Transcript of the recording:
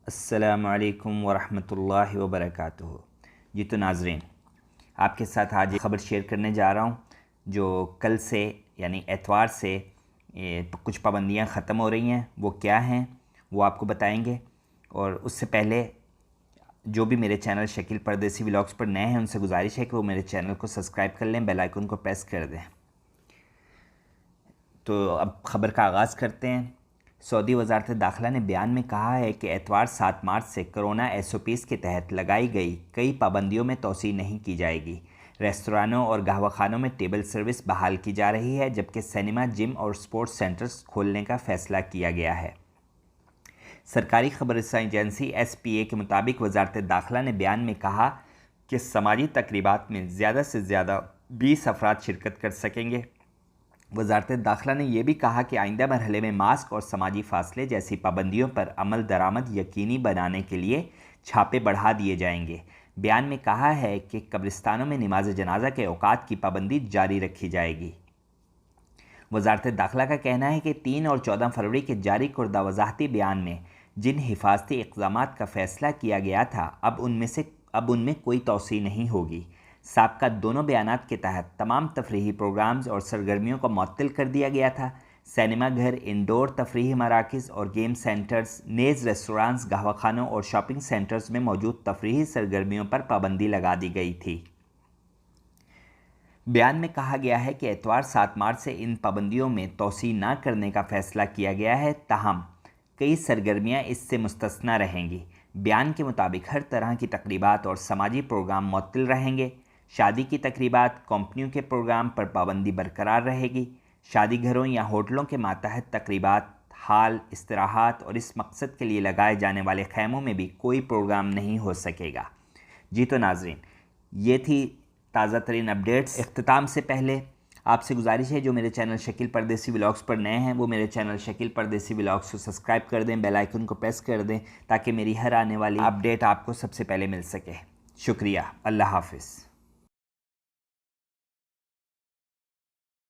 السلام علیکم ورحمۃ اللہ وبرکاتہ۔ جی تو ناظرین، آپ کے ساتھ آج خبر شیئر کرنے جا رہا ہوں جو کل سے یعنی اتوار سے کچھ پابندیاں ختم ہو رہی ہیں۔ وہ کیا ہیں وہ آپ کو بتائیں گے، اور اس سے پہلے جو بھی میرے چینل شکیل پردیسی ولاگز پر نئے ہیں ان سے گزارش ہے کہ وہ میرے چینل کو سبسکرائب کر لیں، بیل آئیکن کو پریس کر دیں۔ تو اب خبر کا آغاز کرتے ہیں۔ سعودی وزارت داخلہ نے بیان میں کہا ہے کہ اتوار 7 مارچ سے کرونا SOPs کے تحت لگائی گئی کئی پابندیوں میں توسیع نہیں کی جائے گی۔ ریستورانوں اور قہوہ خانوں میں ٹیبل سروس بحال کی جا رہی ہے، جبکہ سینما، جم اور سپورٹس سینٹرز کھولنے کا فیصلہ کیا گیا ہے۔ سرکاری خبر رساں ایجنسی SPA کے مطابق وزارت داخلہ نے بیان میں کہا کہ سماجی تقریبات میں زیادہ سے زیادہ 20 افراد شرکت کر سکیں گے۔ وزارت داخلہ نے یہ بھی کہا کہ آئندہ مرحلے میں ماسک اور سماجی فاصلے جیسی پابندیوں پر عمل درآمد یقینی بنانے کے لیے چھاپے بڑھا دیے جائیں گے۔ بیان میں کہا ہے کہ قبرستانوں میں نماز جنازہ کے اوقات کی پابندی جاری رکھی جائے گی۔ وزارت داخلہ کا کہنا ہے کہ 3 اور 14 فروری کے جاری کردہ وضاحتی بیان میں جن حفاظتی اقدامات کا فیصلہ کیا گیا تھا اب ان میں کوئی توسیع نہیں ہوگی۔ سابقہ دونوں بیانات کے تحت تمام تفریحی پروگرامز اور سرگرمیوں کو معطل کر دیا گیا تھا۔ سینما گھر، انڈور تفریحی مراکز اور گیم سینٹرز، نیز ریسٹورانز، قہوہ خانوں اور شاپنگ سینٹرز میں موجود تفریحی سرگرمیوں پر پابندی لگا دی گئی تھی۔ بیان میں کہا گیا ہے کہ اتوار 7 مارچ سے ان پابندیوں میں توسیع نہ کرنے کا فیصلہ کیا گیا ہے، تاہم کئی سرگرمیاں اس سے مستثنیٰ رہیں گی۔ بیان کے مطابق ہر طرح کی تقریبات اور سماجی پروگرام معطل رہیں گے۔ شادی کی تقریبات، کمپنیوں کے پروگرام پر پابندی برقرار رہے گی۔ شادی گھروں یا ہوٹلوں کے ماتحت تقریبات، ہال، استراحات اور اس مقصد کے لیے لگائے جانے والے خیموں میں بھی کوئی پروگرام نہیں ہو سکے گا۔ جی تو ناظرین، یہ تھی تازہ ترین اپڈیٹس۔ اختتام سے پہلے آپ سے گزارش ہے جو میرے چینل شکیل پردیسی ولاگز پر نئے ہیں وہ میرے چینل شکیل پردیسی ولاگز کو سبسکرائب کر دیں، بیل آئیکن کو پریس کر دیں تاکہ میری ہر آنے والی اپڈیٹ آپ کو سب سے پہلے مل سکے۔ شکریہ، اللہ حافظ۔